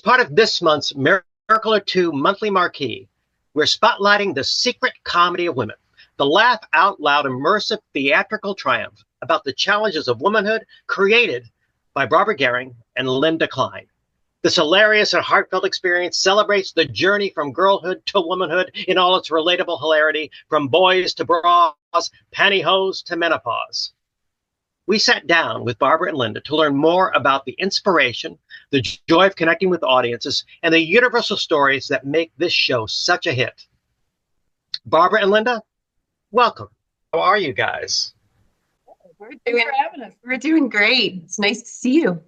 part of this month's Miracle or Two monthly Marquee, we're spotlighting the secret comedy of women, the laugh out loud immersive theatrical triumph about the challenges of womanhood created by Barbara Gehring and Linda Klein. This hilarious and heartfelt experience celebrates the journey from girlhood to womanhood in all its relatable hilarity, from boys to bras, pantyhose to menopause. We sat down with Barbara and Linda to learn more about the inspiration, the joy of connecting with audiences, and the universal stories that make this show such a hit. Barbara and Linda, welcome. How are you guys? We're doing great. It's nice to see you.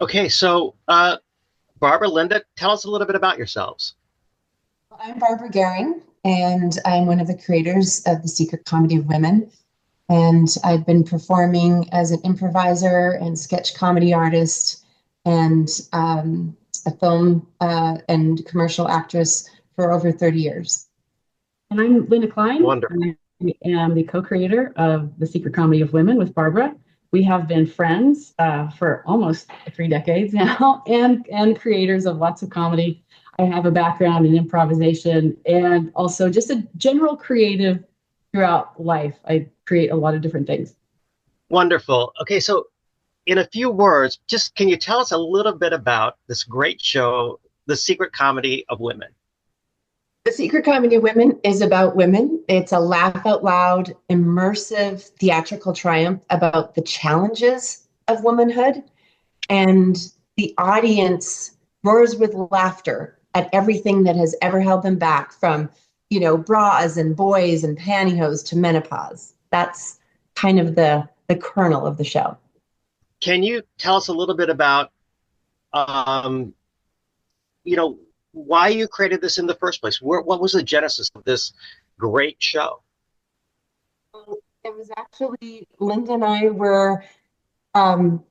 Okay, so Barbara, Linda, tell us a little bit about yourselves. I'm Barbara Gehring, and I'm one of the creators of The Secret Comedy of Women. And I've been performing as an improviser and sketch comedy artist and a film and commercial actress for over 30 years. And I'm Linda Klein. Wonderful. I am the co-creator of The Secret Comedy of Women with Barbara. We have been friends for almost 3 decades now, and creators of lots of comedy. I have a background in improvisation and also just a general creative throughout life. I create a lot of different things. Wonderful. Okay, so in a few words, just can you tell us a little bit about this great show, The Secret Comedy of Women? The Secret Comedy of Women is about women. It's a laugh out loud, immersive theatrical triumph about the challenges of womanhood. And the audience roars with laughter at everything that has ever held them back, from, you know, bras and boys and pantyhose to menopause. That's kind of the kernel of the show. Can you tell us a little bit about, why you created this in the first place? What was the genesis of this great show? It was actually, Linda and I were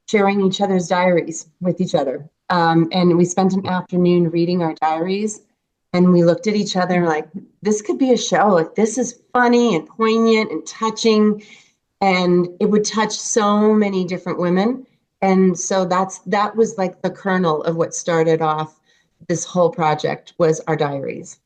sharing each other's diaries with each other. And we spent an afternoon reading our diaries, and we looked at each other like, this could be a show. Like, this is funny and poignant and touching, and it would touch so many different women. And so that was like the kernel of what started off this whole project, was our diaries.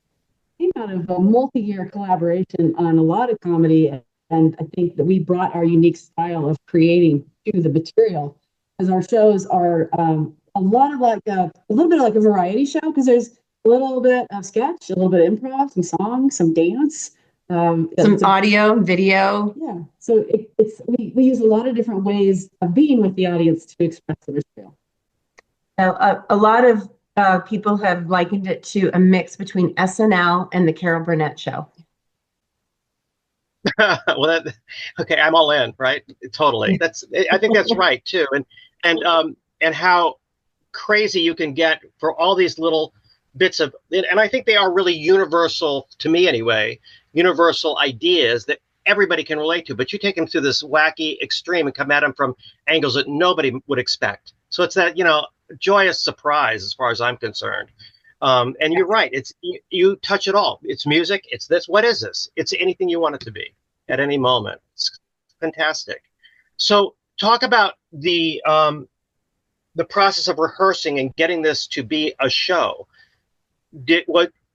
Came out of a multi-year collaboration on a lot of comedy, and I think that we brought our unique style of creating to the material, because our shows are a little bit like a variety show, because there's a little bit of sketch, a little bit of improv, some songs, some dance, some audio, video. Yeah, so we use a lot of different ways of being with the audience to express the material. A lot of people have likened it to a mix between SNL and the Carol Burnett show. Well, okay, I'm all in, right? Totally. I think that's right too, and how crazy you can get for all these little bits of, and I think they are really universal, to me anyway, universal ideas that everybody can relate to. But you take them to this wacky extreme and come at them from angles that nobody would expect. So it's that, joyous surprise as far as I'm concerned. And you're right. It's you touch it all. It's music. It's this. What is this? It's anything you want it to be at any moment. It's fantastic. So talk about the process of rehearsing and getting this to be a show.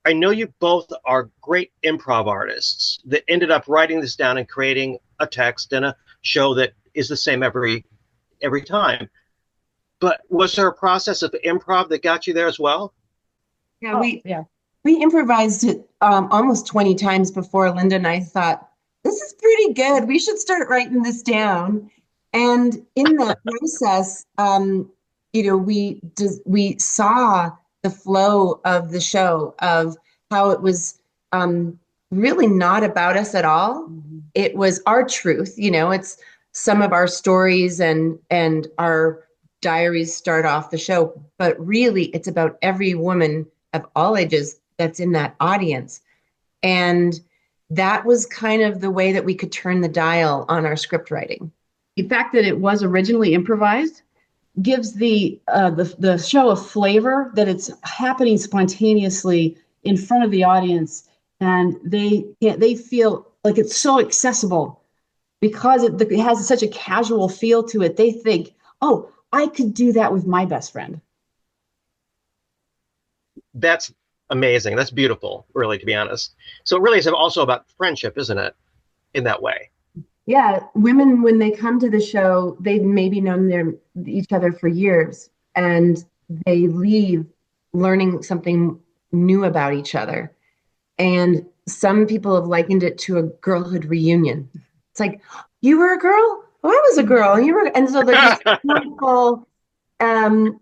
I know you both are great improv artists that ended up writing this down and creating a text and a show that is the same every time. But was there a process of improv that got you there as well? Yeah, we improvised it almost 20 times before Linda and I thought, this is pretty good. We should start writing this down. And in that process, we saw the flow of the show, of how it was really not about us at all. Mm-hmm. It was our truth. It's some of our stories and our diaries start off the show, but really it's about every woman of all ages that's in that audience. And that was kind of the way that we could turn the dial on our script writing. The fact that it was originally improvised gives the show a flavor, that it's happening spontaneously in front of the audience, and they feel like it's so accessible because it has such a casual feel to it. They think, oh, I could do that with my best friend. That's amazing. That's beautiful, really, to be honest. So it really is also about friendship, isn't it? In that way. Yeah, women, when they come to the show, they've maybe known each other for years, and they leave learning something new about each other. And some people have likened it to a girlhood reunion. It's like, you were a girl? Oh, I was a girl. You were, and so there's this wonderful, um,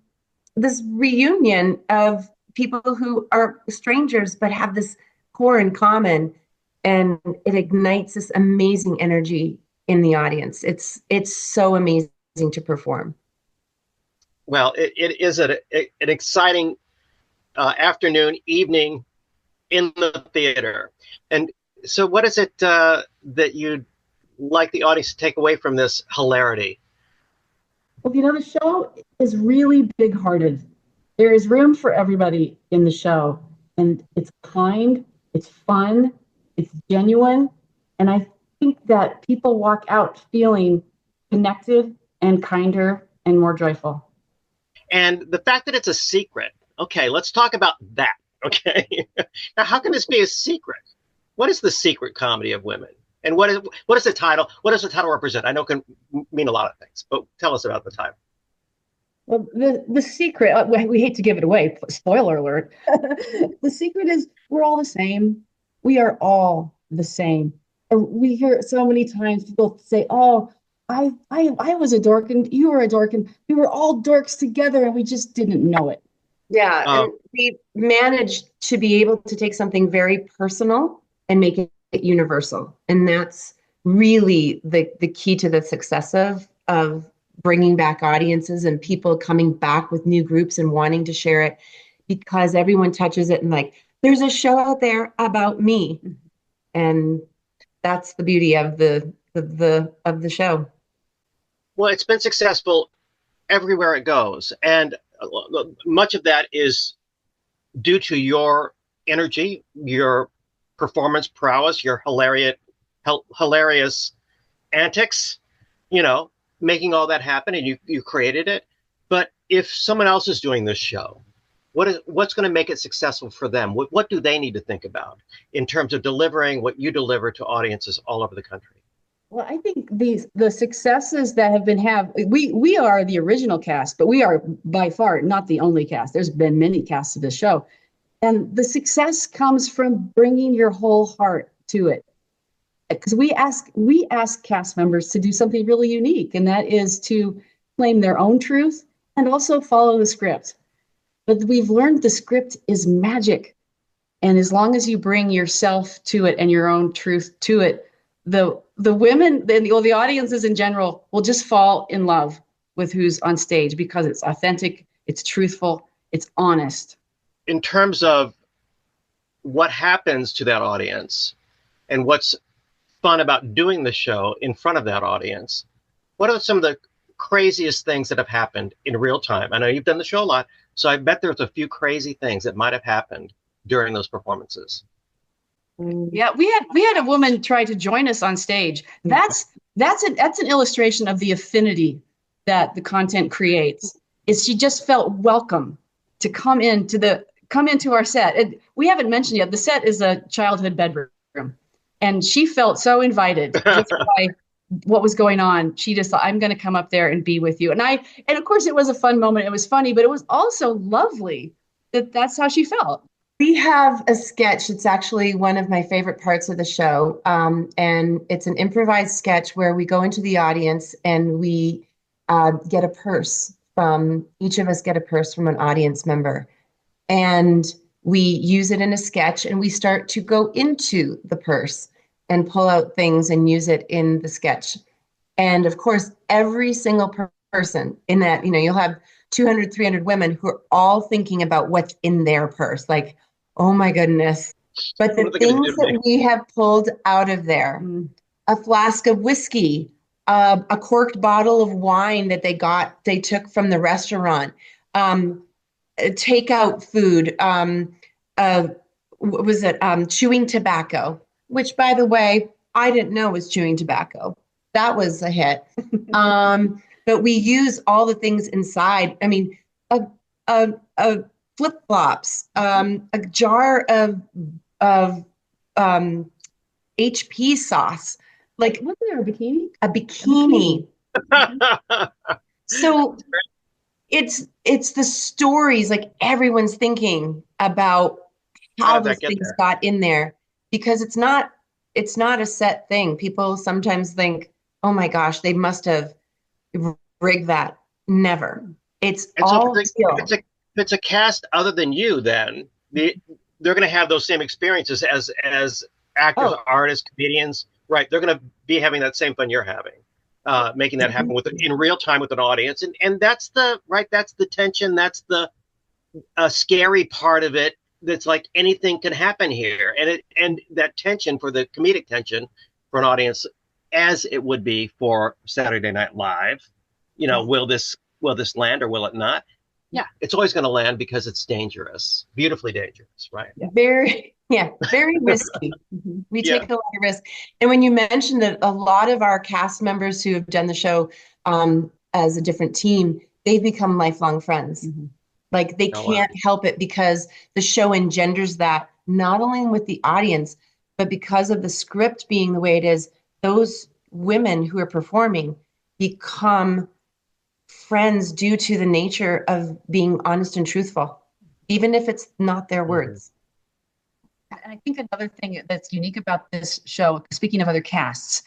this reunion of people who are strangers but have this core in common, and it ignites this amazing energy in the audience. It's so amazing to perform. Well, it is an exciting afternoon, evening in the theater. And so, what is it that you'd like the audience to take away from this hilarity? Well, the show is really big-hearted. There is room for everybody in the show, and it's kind, it's fun, it's genuine, and I think that people walk out feeling connected and kinder and more joyful. And the fact that it's a secret. Okay, let's talk about that. Okay. Now, how can this be a secret? What is the secret comedy of women? And what is the title? What does the title represent? I know it can mean a lot of things, but tell us about the title. Well, the secret, we hate to give it away, spoiler alert. The secret is we're all the same. We are all the same. And we hear it so many times people say, oh, I was a dork and you were a dork and we were all dorks together and we just didn't know it. Yeah, and we managed to be able to take something very personal and make it universal. And that's really the key to the success of bringing back audiences and people coming back with new groups and wanting to share it, because everyone touches it and like, there's a show out there about me. And that's the beauty of the show. Well, it's been successful everywhere it goes. And much of that is due to your energy, your performance prowess, your hilarious antics, making all that happen, and you created it. But if someone else is doing this show, what's going to make it successful for them? What do they need to think about in terms of delivering what you deliver to audiences all over the country? Well, I think the successes that have been we are the original cast, but we are by far not the only cast. There's been many casts of this show. And the success comes from bringing your whole heart to it. Because we ask cast members to do something really unique, and that is to claim their own truth and also follow the script. But we've learned the script is magic. And as long as you bring yourself to it and your own truth to it, the women, the audiences in general will just fall in love with who's on stage because it's authentic, it's truthful, it's honest. In terms of what happens to that audience and what's fun about doing the show in front of that audience, what are some of the craziest things that have happened in real time? I know you've done the show a lot, so I bet there's a few crazy things that might have happened during those performances. Yeah, we had a woman try to join us on stage. That's an illustration of the affinity that the content creates. Is she just felt welcome to come into our set. And we haven't mentioned yet, the set is a childhood bedroom. And she felt so invited just by what was going on. She just thought, I'm going to come up there and be with you. And of course it was a fun moment. It was funny, but it was also lovely that's how she felt. We have a sketch. It's actually one of my favorite parts of the show. And it's an improvised sketch where we go into the audience and we get a purse each of us get a purse from an audience member. And we use it in a sketch and we start to go into the purse and pull out things and use it in the sketch. And of course, every single person in that, you'll have 200, 300 women who are all thinking about what's in their purse. Like, oh my goodness. But the things that we have pulled out of there, a flask of whiskey, a corked bottle of wine that they took from the restaurant, takeout food, what was it? Chewing tobacco, which by the way, I didn't know was chewing tobacco. That was a hit. But we use all the things inside. I mean, a flip-flops, a jar of HP sauce, like Wasn't there a bikini? a bikini. Bikini. So it's the stories, like everyone's thinking about How how did that those get things there? got in there, because it's not a set thing. People sometimes think, oh my gosh, they must have rigged that. Never. It's And so all skill. if it's a cast other than you, then they're going to have those same experiences as actors, Oh, artists, comedians, right? They're going to be having that same fun you're having, making that happen in real time with an audience, and that's the tension, that's the scary part of it. That's like anything can happen here, and that tension for the comedic tension for an audience, as it would be for Saturday Night Live. Will this land or will it not? Yeah, it's always going to land because it's dangerous, beautifully dangerous, right? very, yeah, very risky. We Yeah. take a lot of risk. And when you mentioned that a lot of our cast members who have done the show as a different team, they've become lifelong friends. Like they Oh, wow. can't help it because the show engenders that, not only with the audience, but because of the script being the way it is, those women who are performing become friends due to the nature of being honest and truthful, even if it's not their words. And I think another thing that's unique about this show, speaking of other casts,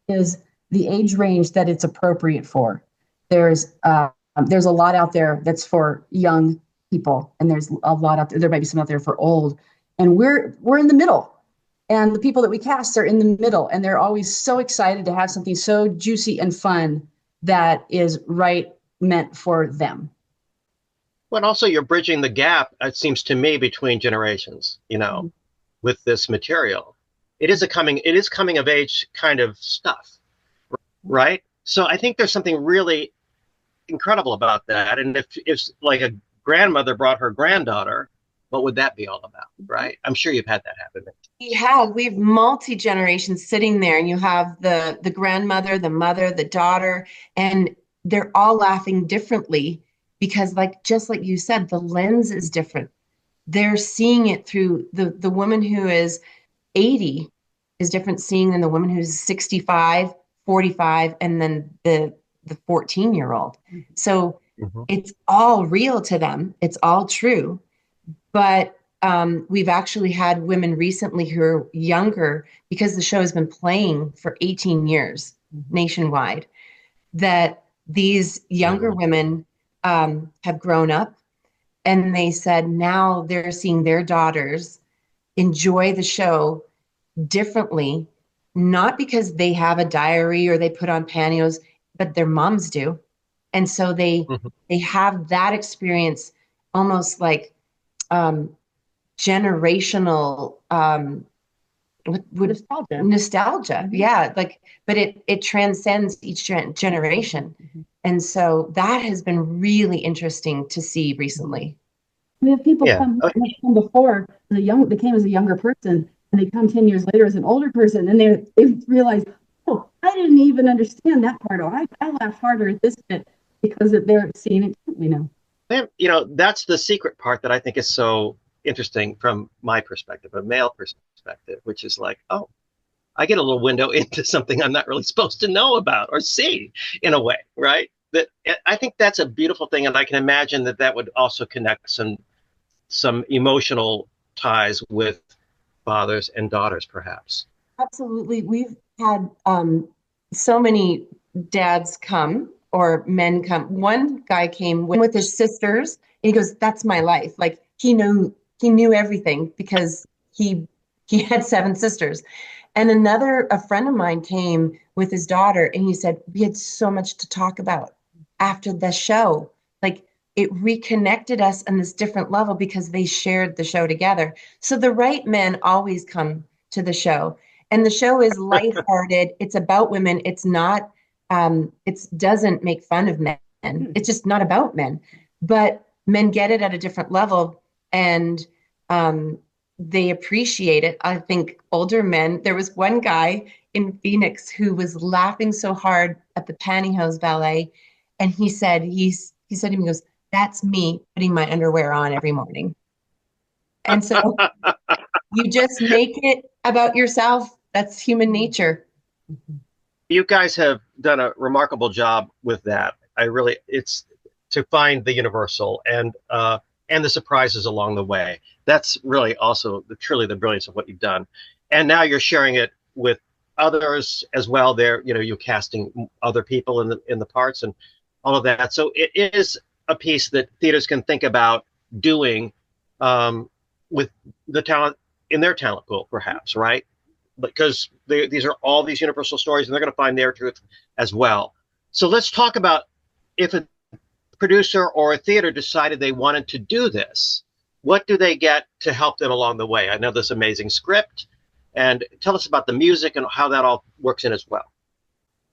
Is the age range that it's appropriate for. There's a lot out there that's for young people, and there's a lot out there. There might be some out there for old, and we're in the middle. And the people that we cast are in the middle, and they're always so excited to have something so juicy and fun that is meant for them. But also, you're bridging the gap, it seems to me, between generations. With this material, it is coming of age kind of stuff, right? So I think there's something really incredible about that. And if like a grandmother brought her granddaughter, what would that be all about, right? I'm sure you've had that happen. We've multi-generations sitting there, and you have the grandmother, the mother, the daughter, and they're all laughing differently because, just like you said, the lens is different. They're seeing it through the woman who is 80 is different seeing than the woman who's 65, 45, and then the 14-year-old. So it's all real to them. It's all true. But we've actually had women recently who are younger, because the show has been playing for 18 years nationwide, that these younger women have grown up, and they said now they're seeing their daughters enjoy the show differently, not because they have a diary or they put on pantyhose, but their moms do. And so they have that experience, almost like generational nostalgia. Yeah, but it transcends each generation. And so that has been really interesting to see recently. We have people come before they came as a younger person, and they come 10 years later as an older person, and they realize, oh, I didn't even understand that part. I laugh harder at this bit because they're seeing it differently now. That's the secret part that I think is so interesting from my perspective, a male perspective, which is like, oh, I get a little window into something I'm not really supposed to know about or see, in a way, right? That I think that's a beautiful thing, and I can imagine that would also connect some emotional ties with fathers and daughters, perhaps. Absolutely. We've had so many dads come, or men come. One guy came with his sisters, and he goes, "That's my life." Like he knew everything because he had 7 sisters. And a friend of mine came with his daughter, and he said, "We had so much to talk about after the show." Like it reconnected us on this different level because they shared the show together. So the right men always come to the show, and the show is lighthearted. It's about women. It's not, it doesn't make fun of men. It's just not about men, but men get it at a different level, and they appreciate it. I think older men, there was one guy in Phoenix who was laughing so hard at the pantyhose ballet. And he said to me, he goes, that's me putting my underwear on every morning. And so you just make it about yourself. That's human nature. You guys have done a remarkable job with that. It's to find the universal and the surprises along the way. That's really also truly the brilliance of what you've done. And now you're sharing it with others as well. You're casting other people in the parts and all of that. So it is a piece that theaters can think about doing with the talent in their talent pool, perhaps, right? Because these are all these universal stories, and they're going to find their truth as well. So let's talk about if a producer or a theater decided they wanted to do this, what do they get to help them along the way? I know this amazing script, and tell us about the music and how that all works in as well.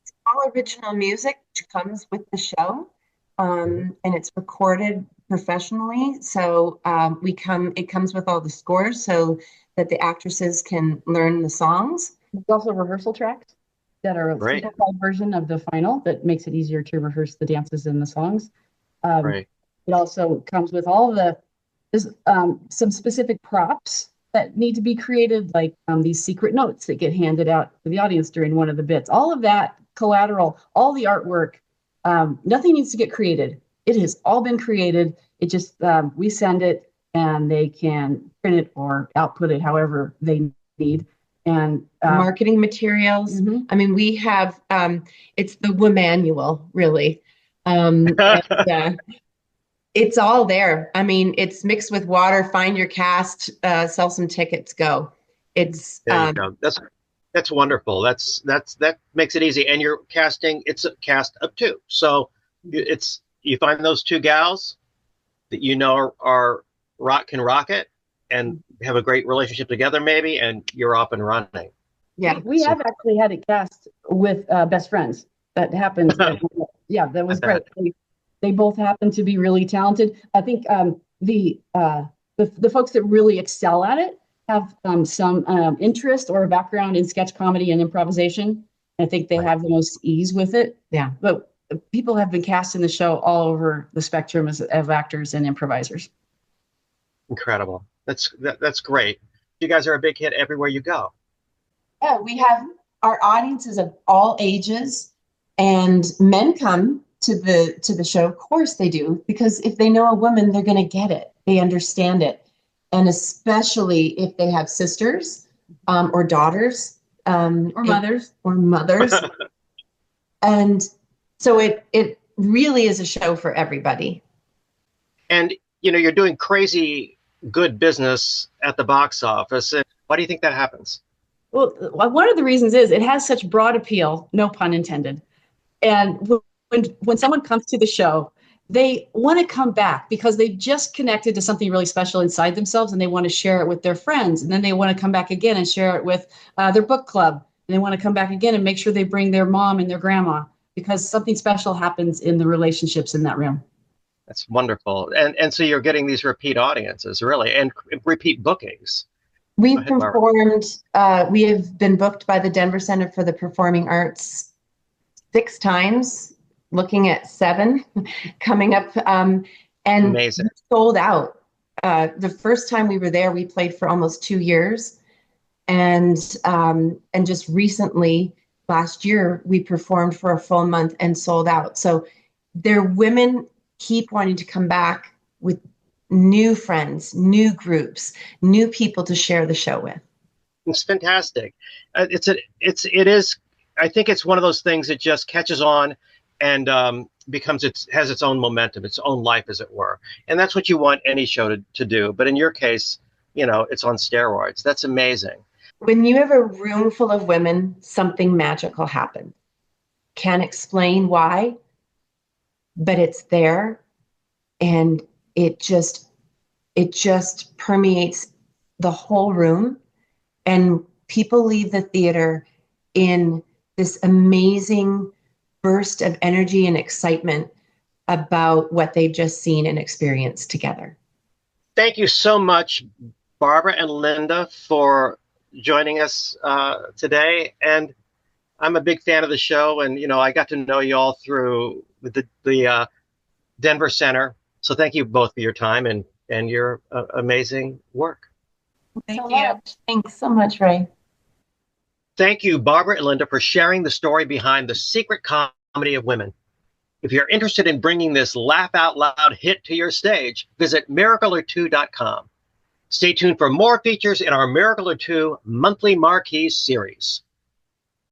It's all original music, which comes with the show, and it's recorded professionally. So it comes with all the scores, so that the actresses can learn the songs. There's also rehearsal tracks that are a Right. simplified version of the final that makes it easier to rehearse the dances and the songs. Right. It also comes with all some specific props that need to be created, like these secret notes that get handed out to the audience during one of the bits. All of that collateral, all the artwork, nothing needs to get created. It has all been created. It just, we send it and they can print it or output it however they need. And marketing materials. Mhm. I mean, we have, it's the womanual, really. It's all there. I mean, it's mixed with water. Find your cast, sell some tickets, go. It's There you go. That's wonderful. That makes it easy. And you're casting. It's a cast of two. So you find those two gals that are can rock it and have a great relationship together, maybe, and you're off and running. yeah. We have actually had it cast with best friends. That happens. Yeah, that was great. They both happen to be really talented. I think the folks that really excel at it have some interest or a background in sketch comedy and improvisation. I think they have the most ease with it. Yeah. But people have been cast in the show all over the spectrum of actors and improvisers. Incredible. That's great. You guys are a big hit everywhere you go. Yeah, we have our audiences of all ages, and men come to the show. Of course they do, because if they know a woman, they're going to get it. They understand it, and especially if they have sisters or daughters Or mothers. And so it really is a show for everybody. And you're doing crazy good business at the box office. Why do you think that happens? Well, one of the reasons is it has such broad appeal, no pun intended. And when someone comes to the show, they want to come back because they just connected to something really special inside themselves, and they want to share it with their friends. And then they want to come back again and share it with their book club. And they want to come back again and make sure they bring their mom and their grandma, because something special happens in the relationships in that room. That's wonderful. And so you're getting these repeat audiences, really, and repeat bookings. We've performed, we have been booked by the Denver Center for the Performing Arts 6 times, looking at 7 coming up, and amazing. Sold out. The first time we were there, we played for almost 2 years, and just recently, last year, we performed for a full month and sold out. So their women keep wanting to come back with new friends, new groups, new people to share the show with. It's fantastic. It is. I think it's one of those things that just catches on and has its own momentum, its own life, as it were. And that's what you want any show to do. But in your case, it's on steroids. That's amazing. When you have a room full of women, something magical happens. Can't explain why, but it's there, and it just permeates the whole room, and people leave the theater in this amazing burst of energy and excitement about what they've just seen and experienced together. Thank you so much, Barbara and Linda, for joining us today. And I'm a big fan of the show, and I got to know you all through the Denver Center So thank you both for your time and your amazing work. Thank so you. much. Thanks so much, Ray. Thank you, Barbara and Linda, for sharing the story behind the secret comedy of women. If you're interested in bringing this laugh out loud hit to your stage, visit miracleor2.com. Stay tuned for more features in our Miracle or Two monthly Marquee series.